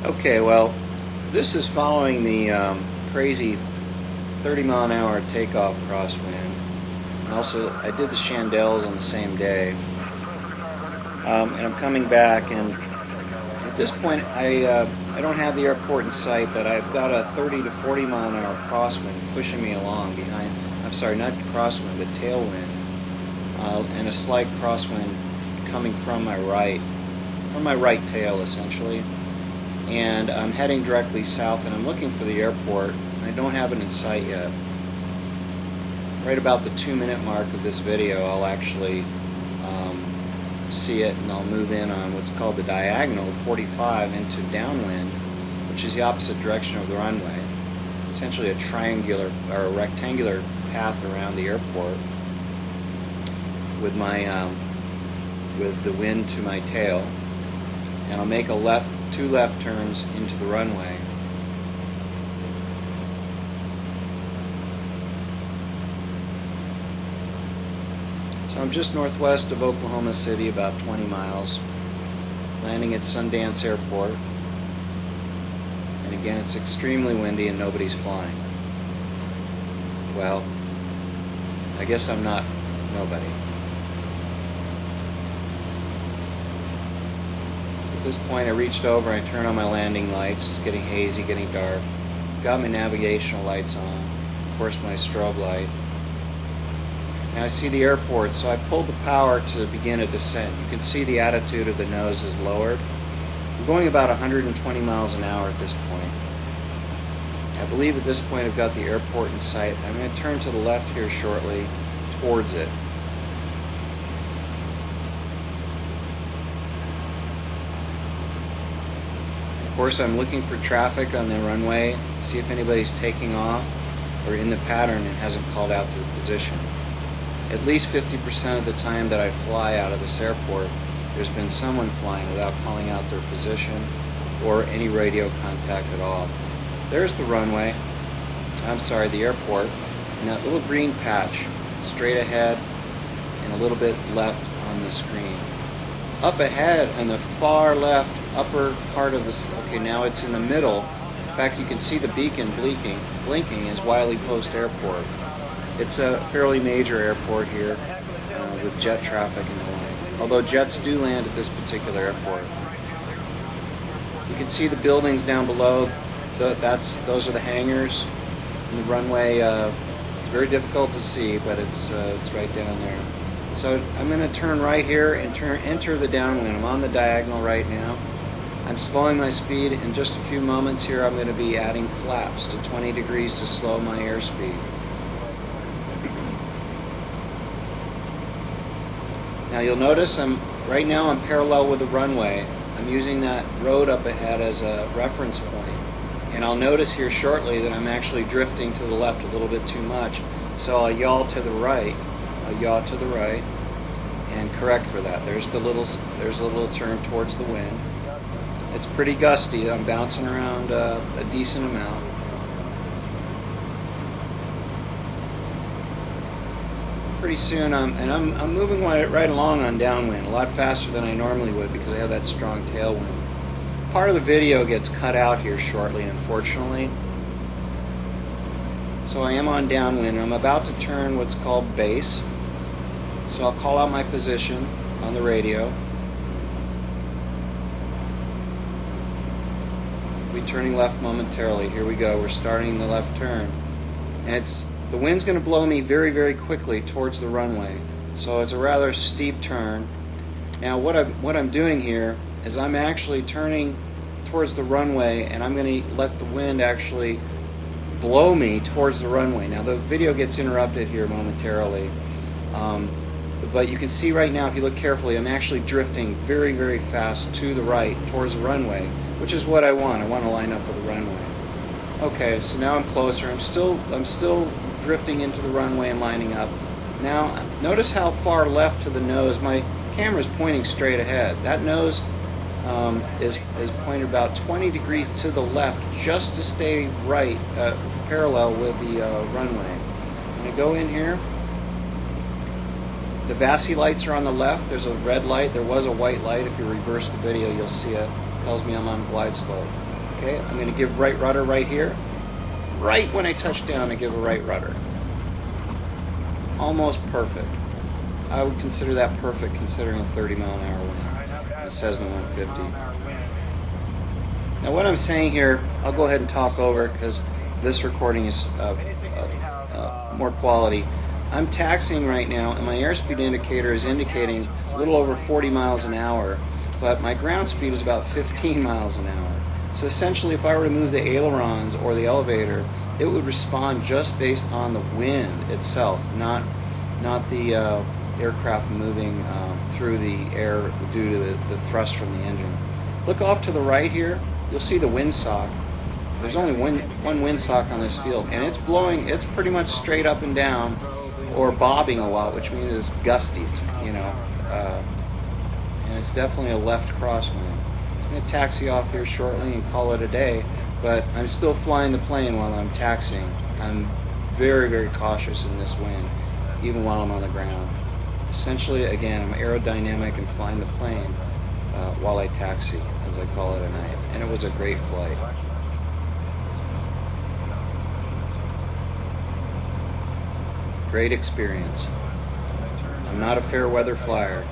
Okay, well, this is following the crazy 30-mile-an-hour takeoff crosswind. Also, I did the chandelles on the same day, and I'm coming back. And at this point, I don't have the airport in sight, but I've got a 30 to 40-mile-an-hour crosswind pushing me along behind. I'm sorry, not crosswind, but tailwind, and a slight crosswind coming from my right tail, essentially. And I'm heading directly south, and I'm looking for the airport. I don't have it in sight yet. Right about the 2-minute mark of this video, I'll actually see it, and I'll move in on what's called the diagonal 45 into downwind, which is the opposite direction of the runway. Essentially a triangular or a rectangular path around the airport with my with the wind to my tail, and I'll make two left turns into the runway. So I'm just northwest of Oklahoma City, about 20 miles, landing at Sundance Airport. And again, it's extremely windy and nobody's flying. Well, I guess I'm not nobody. At this point, I reached over and I turned on my landing lights. It's getting hazy, getting dark. Got my navigational lights on, of course my strobe light. Now I see the airport, so I pulled the power to begin a descent. You can see the attitude of the nose is lowered. We're going about 120 miles an hour at this point. I believe at this point I've got the airport in sight. I'm going to turn to the left here shortly towards it. Of course, I'm looking for traffic on the runway, see if anybody's taking off or in the pattern and hasn't called out their position. At least 50% of the time that I fly out of this airport, there's been someone flying without calling out their position or any radio contact at all. There's the runway, I'm sorry, the airport, and that little green patch straight ahead and a little bit left on the screen. Up ahead on the far left upper part of this, okay, now it's in the middle. In fact, you can see the beacon blinking is Wiley Post Airport. It's a fairly major airport here with jet traffic and the like, although jets do land at this particular airport. You can see the buildings down below. Those are the hangars, and the runway is very difficult to see, but it's right down there. So I'm going to turn right here and enter the downwind. I'm on the diagonal right now. I'm slowing my speed. In just a few moments here, I'm going to be adding flaps to 20 degrees to slow my airspeed. Now you'll notice right now I'm parallel with the runway. I'm using that road up ahead as a reference point. And I'll notice here shortly that I'm actually drifting to the left a little bit too much. So I'll yaw to the right. I'll yaw to the right and correct for that. There's a little turn towards the wind. It's pretty gusty. I'm bouncing around a decent amount. Pretty soon, I'm moving right along on downwind, a lot faster than I normally would because I have that strong tailwind. Part of the video gets cut out here shortly, unfortunately. So I am on downwind. I'm about to turn what's called base. So I'll call out my position on the radio. We'll be turning left momentarily. Here we go. We're starting the left turn. And the wind's going to blow me very, very quickly towards the runway. So it's a rather steep turn. Now what I'm doing here is I'm actually turning towards the runway, and I'm going to let the wind actually blow me towards the runway. Now the video gets interrupted here momentarily, but you can see right now, if you look carefully, I'm actually drifting very, very fast to the right towards the runway, which is what I want. I want to line up with the runway. Okay, so now I'm closer. I'm still drifting into the runway and lining up. Now notice how far left to the nose. My camera is pointing straight ahead. That nose is pointed about 20 degrees to the left, just to stay right, parallel with the runway. I'm going to go in here. The VASI lights are on the left. There's a red light. There was a white light. If you reverse the video, you'll see it. It tells me I'm on glide slope. Okay, I'm going to give right rudder right here. Right when I touch down, I give a right rudder. Almost perfect. I would consider that perfect considering a 30-mile-an-hour wind, a Cessna 150. Now what I'm saying here, I'll go ahead and talk over because this recording is more quality. I'm taxiing right now and my airspeed indicator is indicating a little over 40 miles an hour, but my ground speed is about 15 miles an hour. So essentially if I were to move the ailerons or the elevator, it would respond just based on the wind itself, not the aircraft moving through the air due to the thrust from the engine. Look off to the right here, you'll see the windsock. There's only one windsock on this field, and it's blowing, it's pretty much straight up and down, or bobbing a lot, which means it's gusty, and it's definitely a left crosswind. I'm going to taxi off here shortly and call it a day, but I'm still flying the plane while I'm taxiing. I'm very, very cautious in this wind, even while I'm on the ground. Essentially, again, I'm aerodynamic and flying the plane while I taxi, as I call it at night. And it was a great flight. Great experience. I'm not a fair weather flyer.